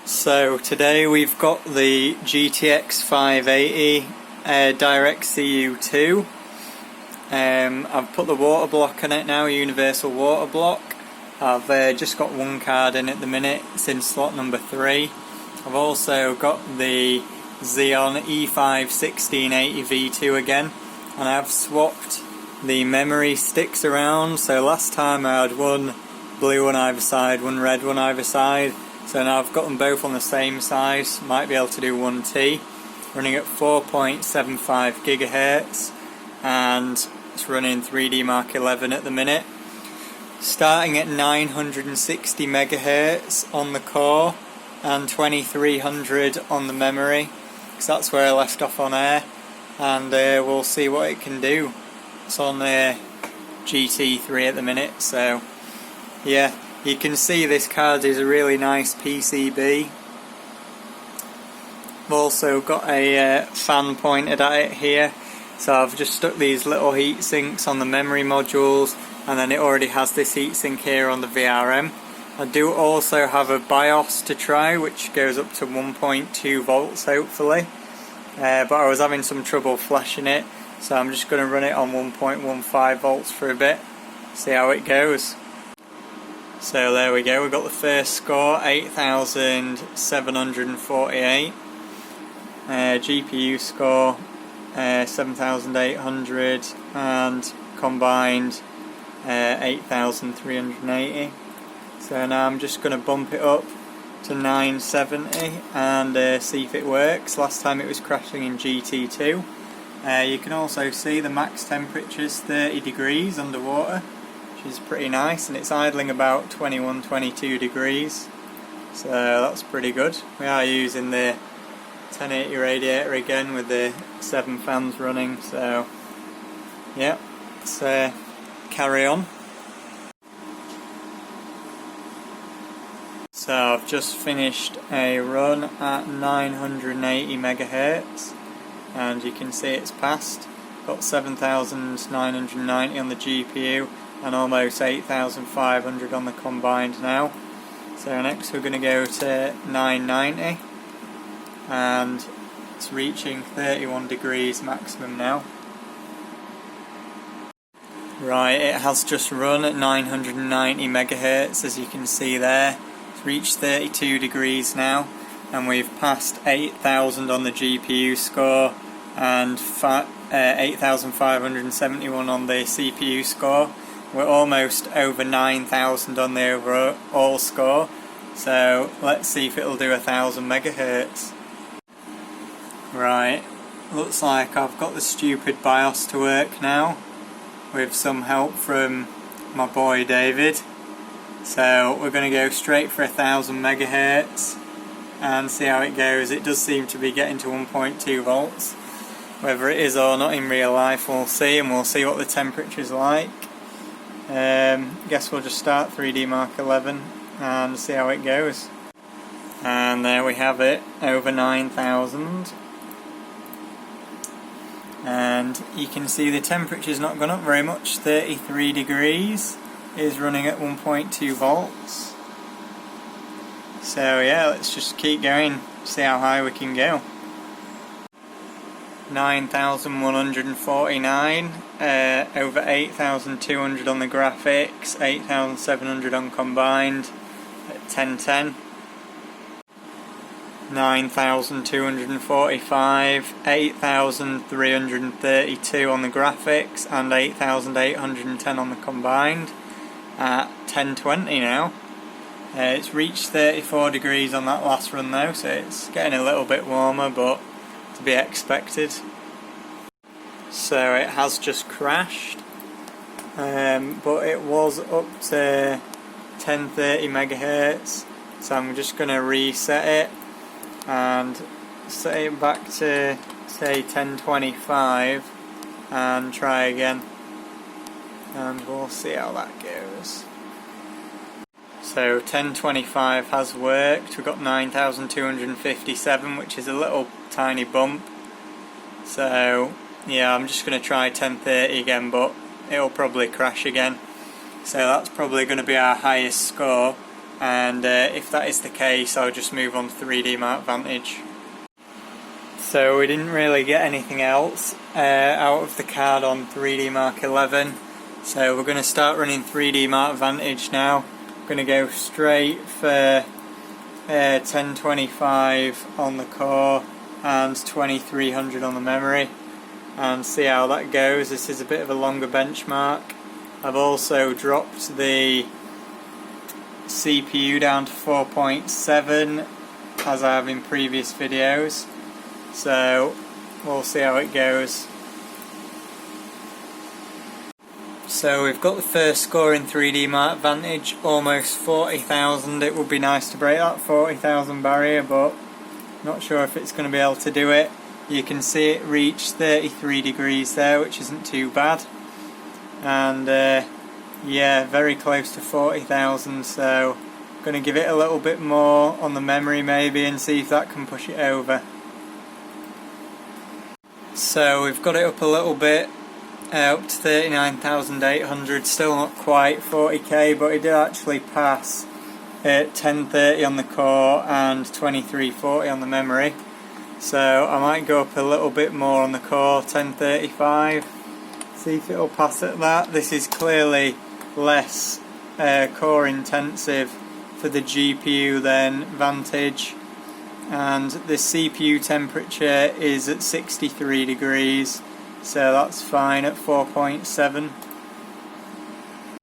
So today we've got the GTX580 DirectCU2. I've put the water block on it now, universal water block. I've just got one card in at the minute, it's in slot number 3. I've also got the Xeon E5 1680 V2 again, and I've swapped the memory sticks around. So last time I had one blue on either side, one red on either side. So now I've got them both on the same size, might be able to do 1T, running at 4.75 GHz, and it's running 3D Mark 11 at the minute. Starting at 960 MHz on the core and 2300 on the memory, because that's where I left off on air, and we'll see what it can do. It's on GT3 at the minute, so yeah. You can see this card is a really nice PCB. I've also got a fan pointed at it here, so I've just stuck these little heat sinks on the memory modules, and then it already has this heatsink here on the VRM. I do also have a BIOS to try, which goes up to 1.2 volts hopefully, but I was having some trouble flashing it, so I'm just going to run it on 1.15 volts for a bit, see how it goes. So there we go, we've got the first score, 8,748. GPU score, 7,800, and combined 8,380. So now I'm just going to bump it up to 970 and see if it works. Last time it was crashing in GT2. You can also see the max temperature is 30 degrees underwater, which is pretty nice, and it's idling about 21-22 degrees, so that's pretty good. We are using the 1080 radiator again with the 7 fans running, so yeah, let's carry on. So I've just finished a run at 980 MHz, and you can see it's passed. Got 7,990 on the GPU and almost 8,500 on the combined now. So next we're going to go to 990, and it's reaching 31 degrees maximum now. Right, it has just run at 990 MHz, as you can see there. It's reached 32 degrees now, and we've passed 8,000 on the GPU score and 8,571 on the CPU score. We're almost over 9,000 on the overall score, so let's see if it'll do 1,000 MHz. Right, looks like I've got the stupid BIOS to work now, with some help from my boy David. So we're going to go straight for 1,000 MHz and see how it goes. It does seem to be getting to 1.2 volts. Whether it is or not in real life we'll see, and we'll see what the temperature's like. Guess we'll just start 3D Mark 11 and see how it goes. And there we have it, over 9,000. And you can see the temperature's not gone up very much, 33 degrees, is running at 1.2 volts. So yeah, let's just keep going, see how high we can go. 9,149, over 8,200 on the graphics, 8,700 on combined at 1010. 9,245, 8,332 on the graphics and 8,810 on the combined at 1020 now. It's reached 34 degrees on that last run though, so it's getting a little bit warmer, but to be expected. So it has just crashed, but it was up to 1030 MHz, so I'm just going to reset it and set it back to say 1025 and try again, and we'll see how that goes. So 1025 has worked. We've got 9,257, which is a little tiny bump. So yeah, I'm just going to try 1030 again, but it'll probably crash again. So that's probably going to be our highest score. and if that is the case I'll just move on to 3D Mark Vantage. So we didn't really get anything else out of the card on 3D Mark 11, so we're going to start running 3D Mark Vantage now. I'm going to go straight for 1025 on the core and 2300 on the memory and see how that goes. This is a bit of a longer benchmark. I've also dropped the CPU down to 4.7 as I have in previous videos, so we'll see how it goes. So we've got the first score in 3D Mark Vantage, almost 40,000. It would be nice to break that 40,000 barrier, but not sure if it's going to be able to do it. You can see it reach 33 degrees there, which isn't too bad. And yeah, very close to 40,000, so I'm going to give it a little bit more on the memory maybe and see if that can push it over. So we've got it up a little bit, up to 39,800, still not quite 40k, but it did actually pass at 1030 on the core and 2340 on the memory. So I might go up a little bit more on the core, 1035, see if it'll pass at that. This is clearly less core intensive for the GPU than Vantage, and the CPU temperature is at 63 degrees, so that's fine at 4.7.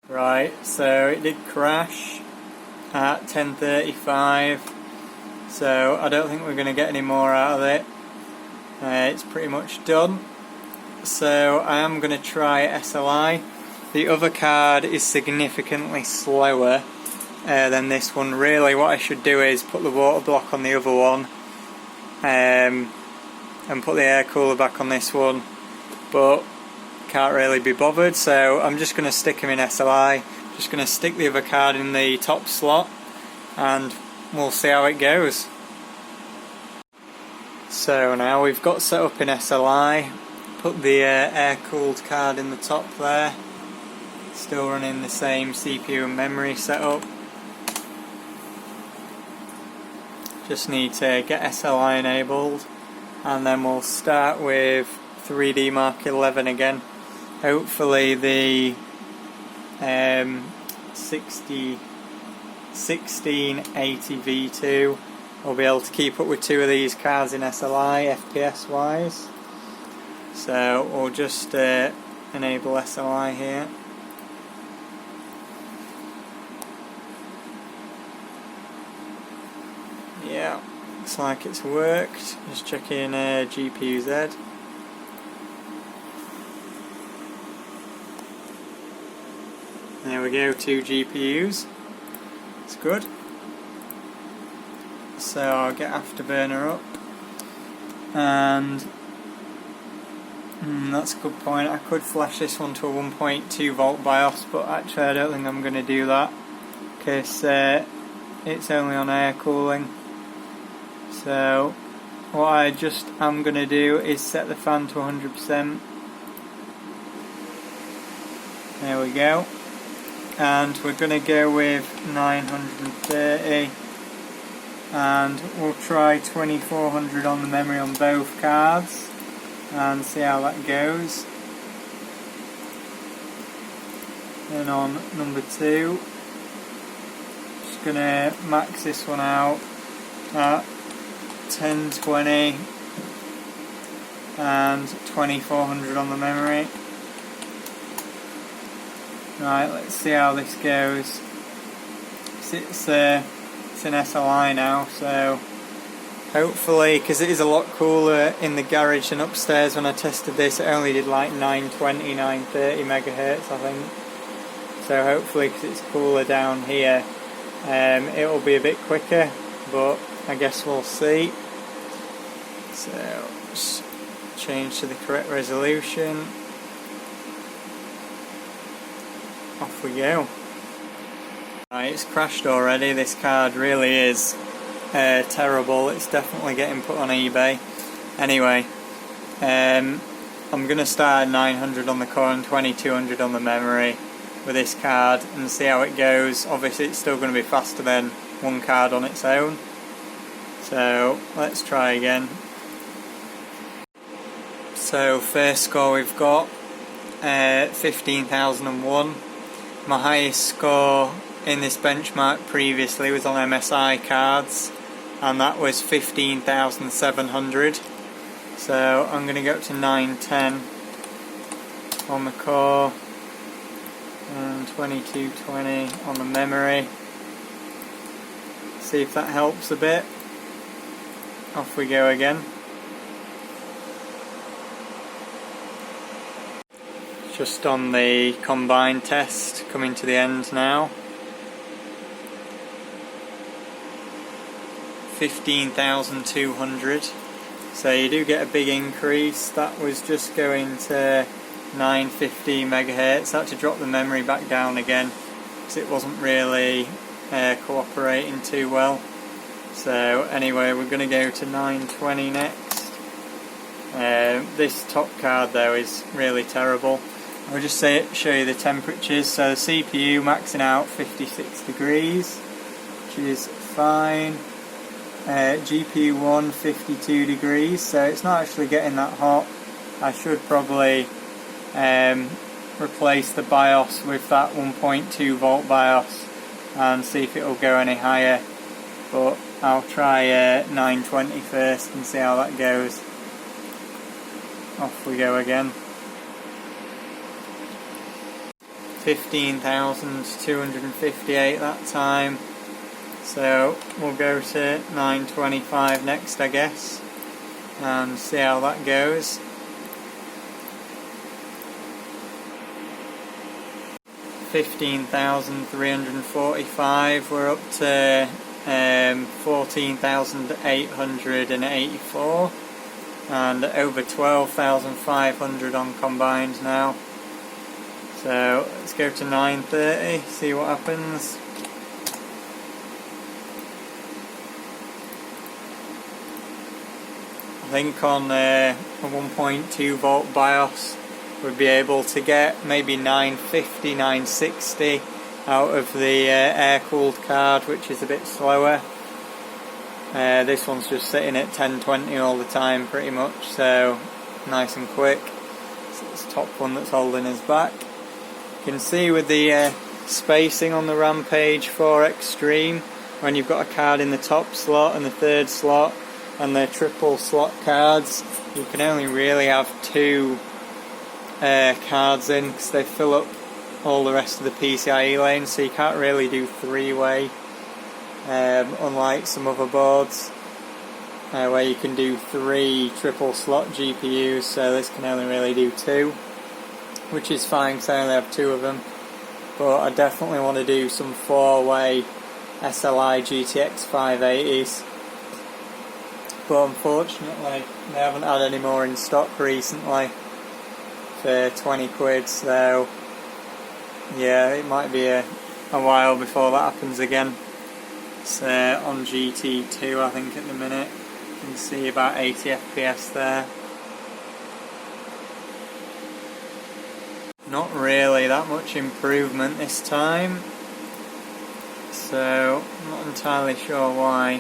Right, so it did crash at 1035, so I don't think we're going to get any more out of it. It's pretty much done. So I am going to try SLI. The other card is significantly slower than this one. Really what I should do is put the water block on the other one and put the air cooler back on this one, but can't really be bothered, so I'm just going to stick them in SLI. Just going to stick the other card in the top slot and we'll see how it goes. So now we've got set up in SLI, put the air-cooled card in the top there, still running the same CPU and memory setup. Just need to get SLI enabled and then we'll start with 3D Mark 11 again. Hopefully the 1680 V2 will be able to keep up with two of these cards in SLI FPS wise. So we'll just enable SLI here. Yeah, looks like it's worked. Just checking GPU-Z. There we go, 2 GPUs. It's good. So I'll get Afterburner up. And that's a good point. I could flash this one to a 1.2 volt BIOS, but actually I don't think I'm going to do that because it's only on air cooling. So what I just am going to do is set the fan to 100%. There we go. And we're going to go with 930 and we'll try 2400 on the memory on both cards and see how that goes. Then on number 2, just going to max this one out at 1020 and 2400 on the memory. Right, let's see how this goes. It's in SLI now, so hopefully, because it is a lot cooler in the garage than upstairs. When I tested this, it only did like 920, 930 megahertz, I think. So hopefully, because it's cooler down here, it will be a bit quicker, but I guess we'll see. So just change to the correct resolution. Off we go. Right, it's crashed already. This card really is terrible. It's definitely getting put on eBay. Anyway, I'm going to start at 900 on the core and 2200 on the memory with this card and see how it goes. Obviously it's still going to be faster than one card on its own, so let's try again. So first score we've got 15,001. My highest score in this benchmark previously was on MSI cards, and that was 15,700. So I'm going to go up to 910 on the core and 2220 on the memory. See if that helps a bit. Off we go again. Just on the combined test, coming to the end now. 15,200. So you do get a big increase. That was just going to 950 megahertz. I had to drop the memory back down again because it wasn't really cooperating too well. So anyway, we're going to go to 920 next. This top card though is really terrible. I'll just show you the temperatures. So the CPU maxing out 56 degrees, which is fine. GPU 1 52 degrees, so it's not actually getting that hot. I should probably replace the BIOS with that 1.2 volt BIOS and see if it will go any higher, but I'll try 920 first and see how that goes. Off we go again. 15,258 that time. So we'll go to 925 next, I guess, and see how that goes. 15,345, we're up to 14,884 and over 12,500 on combined now. So let's go to 930, see what happens. I think on a 1.2 volt BIOS we'd be able to get maybe 950, 960 out of the air-cooled card, which is a bit slower. This one's just sitting at 1020 all the time pretty much, so nice and quick. So it's the top one that's holding us back. You can see with the spacing on the Rampage 4 Extreme, when you've got a card in the top slot and the third slot and the triple slot cards, you can only really have two cards in because they fill up all the rest of the PCIe lanes, so you can't really do three-way, unlike some other boards where you can do 3 triple slot GPUs, so this can only really do 2, which is fine because I only have 2 of them, but I definitely want to do some 4-way SLI GTX580s. But unfortunately they haven't had any more in stock recently for 20 quid, so yeah, it might be a while before that happens again. It's on GT2 I think at the minute. You can see about 80 FPS there. Not really that much improvement this time, so I'm not entirely sure why.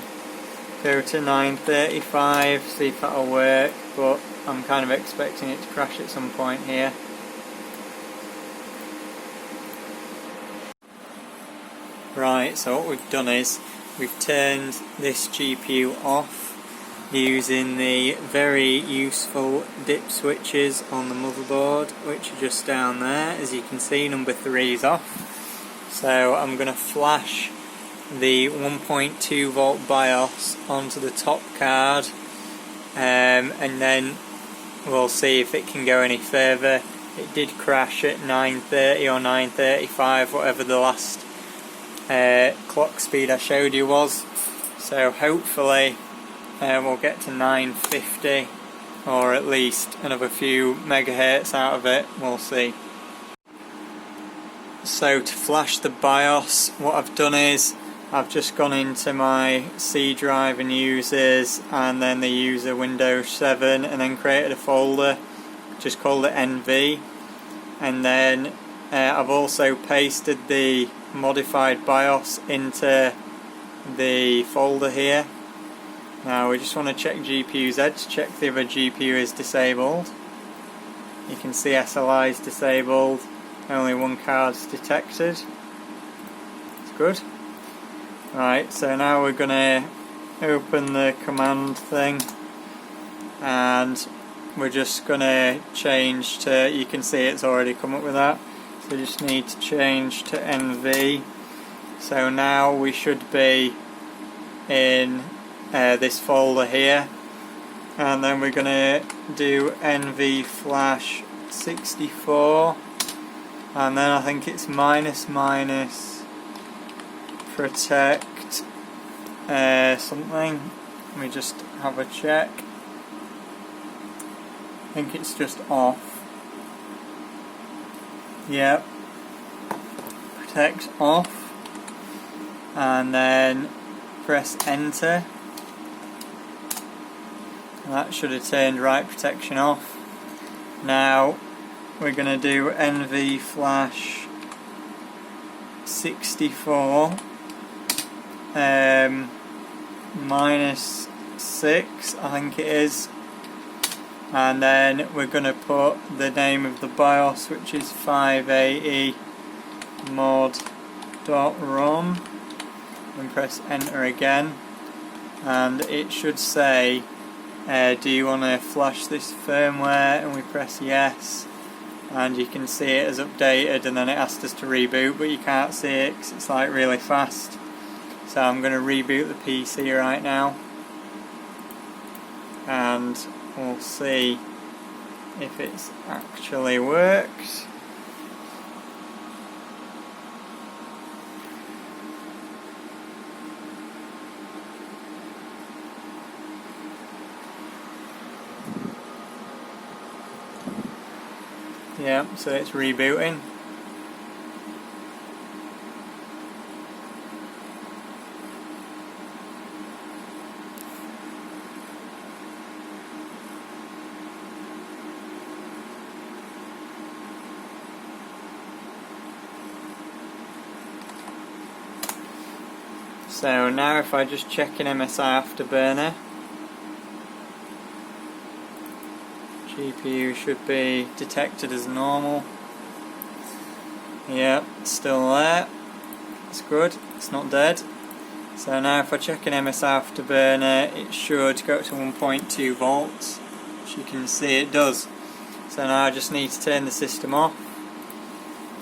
Go to 935, see if that'll work, but I'm kind of expecting it to crash at some point here. Right, so what we've done is we've turned this GPU off using the very useful dip switches on the motherboard, which are just down there. As you can see, number 3 is off. So I'm going to flash the 1.2 volt BIOS onto the top card, and then we'll see if it can go any further. It did crash at 930 or 935, whatever the last clock speed I showed you was, so hopefully we'll get to 950 or at least another few megahertz out of it. We'll see. So to flash the BIOS, what I've done is I've just gone into my C drive and users and then the user Windows 7 and then created a folder, just called it NV, and then I've also pasted the modified BIOS into the folder here. Now we just want to check GPU-Z to check the other GPU is disabled. You can see SLI is disabled, only one card's detected. It's good. Right, so now we're going to open the command thing and we're just going to change to, you can see it's already come up with that, so we just need to change to NV. So now we should be in this folder here, and then we're going to do NV flash 64, and then I think it's minus protect something. Let me just have a check. I think it's just off. Yep. Protect off. And then press enter. And that should have turned write protection off. Now we're going to do NV flash 64 minus 6, I think it is, and then we're going to put the name of the BIOS, which is 580 mod.rom, and press enter again, and it should say do you want to flash this firmware, and we press yes, and you can see it as updated, and then it asked us to reboot, but you can't see it because it's like really fast. So I'm going to reboot the PC right now, and we'll see if it's actually worked. Yeah, so it's rebooting. So now if I just check in MSI Afterburner, GPU should be detected as normal. Yep, still there. It's good, it's not dead. So now if I check in MSI Afterburner, it should go up to 1.2 volts, which you can see it does. So now I just need to turn the system off,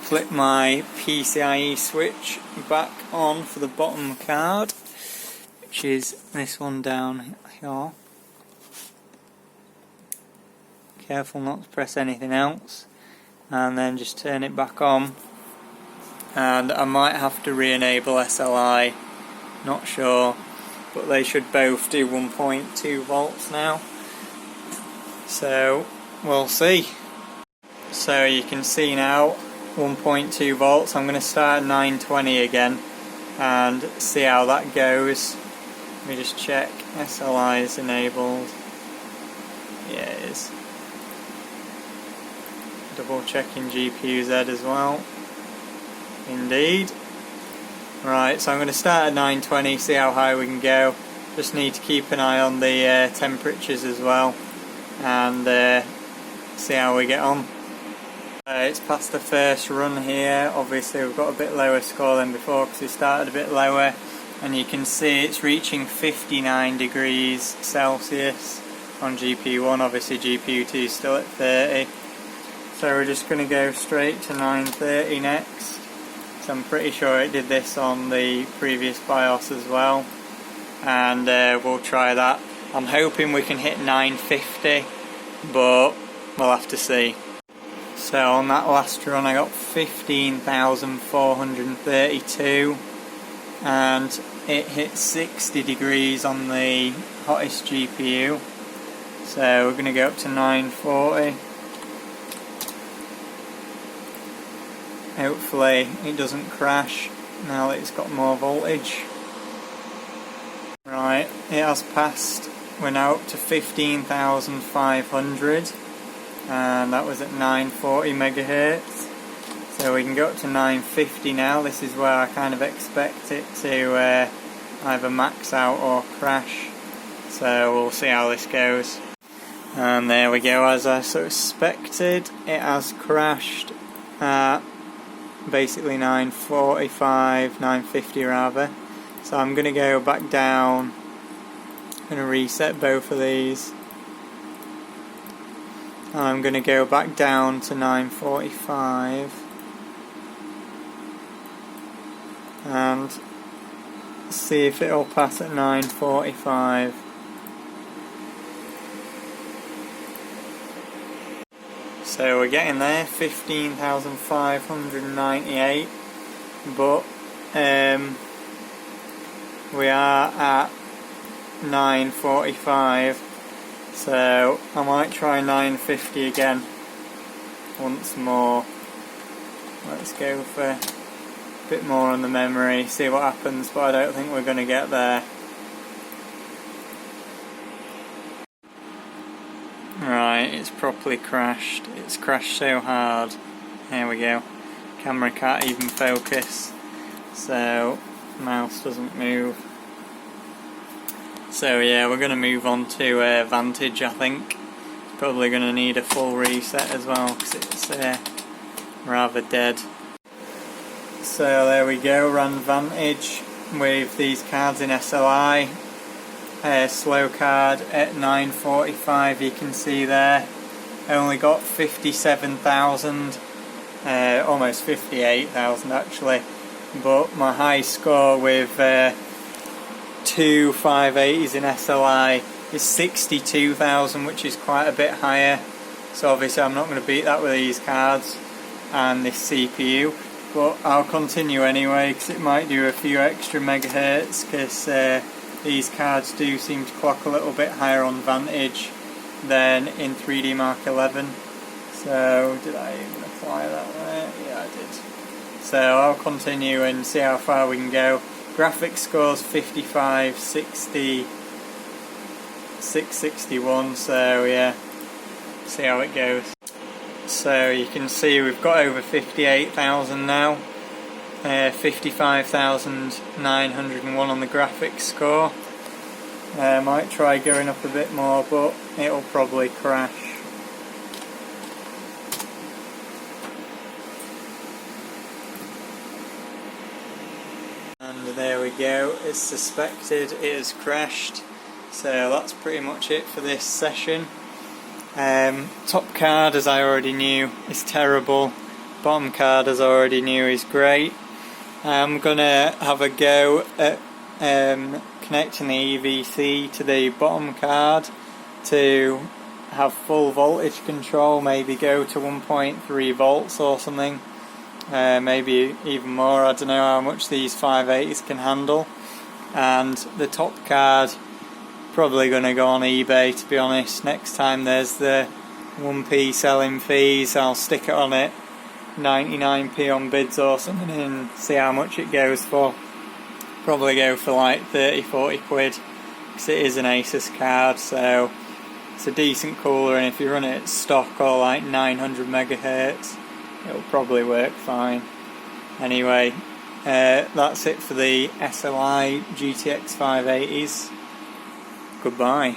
flip my PCIe switch back on for the bottom card, which is this one down here. Careful not to press anything else, and then just turn it back on. And I might have to re-enable SLI, not sure, but they should both do 1.2 volts now, so we'll see. So you can see now 1.2 volts. I'm going to start at 920 again and see how that goes. Let me just check SLI is enabled. Yeah, it is. Double checking GPU-Z as well. Indeed. Right, so I'm going to start at 920, see how high we can go. Just need to keep an eye on the temperatures as well, and see how we get on. It's past the first run here. Obviously we've got a bit lower score than before because we started a bit lower, and you can see it's reaching 59 degrees Celsius on GPU1. Obviously GPU2 is still at 30. So we're just going to go straight to 930 next. So I'm pretty sure it did this on the previous BIOS as well, and we'll try that. I'm hoping we can hit 950, but we'll have to see. So on that last run I got 15,432, and it hit 60 degrees on the hottest GPU. So we're going to go up to 940. Hopefully it doesn't crash now that it's got more voltage. Right, it has passed. We're now up to 15,500, and that was at 940 megahertz. So we can go up to 950 now. This is where I kind of expect it to either max out or crash. So we'll see how this goes. And there we go, as I suspected, it has crashed at basically 945, 950 rather. So I'm going to go back down, I'm going to reset both of these. And I'm going to go back down to 945. And see if it'll pass at 945. So we're getting there, 15,598, but we are at 945, so I might try 950 again once more. Let's go for a bit more on the memory, see what happens, but I don't think we're going to get there. Right, it's properly crashed. It's crashed so hard. There we go. Camera can't even focus, so mouse doesn't move. So yeah, we're going to move on to Vantage, I think. Probably going to need a full reset as well because it's rather dead. So there we go, ran Vantage with these cards in SLI. Slow card at 945, you can see there. Only got 57,000, almost 58,000 actually. But my high score with two 580s in SLI is 62,000, which is quite a bit higher. So obviously I'm not going to beat that with these cards and this CPU. But I'll continue anyway because it might do a few extra megahertz because these cards do seem to clock a little bit higher on Vantage than in 3D Mark 11. So did I even apply that there? Yeah, I did. So I'll continue and see how far we can go. Graphics scores 55, 60, 661, so yeah, see how it goes. So you can see we've got over 58,000 now. 55,901 on the graphics score. Might try going up a bit more, but it'll probably crash. And there we go, as suspected it has crashed. So that's pretty much it for this session. Top card, as I already knew, is terrible. Bottom card, as I already knew, is great. I'm gonna have a go at connecting the EVC to the bottom card to have full voltage control, maybe go to 1.3 volts or something, maybe even more. I don't know how much these 580s can handle. And the top card, probably gonna go on eBay, to be honest. Next time there's the 1p selling fees, I'll stick it on it 99p on bids or something and see how much it goes for. Probably go for like 30-40 quid because it is an Asus card, so it's a decent cooler, and if you run it at stock or like 900 megahertz it'll probably work fine. Anyway, that's it for the SLI GTX580s. Goodbye.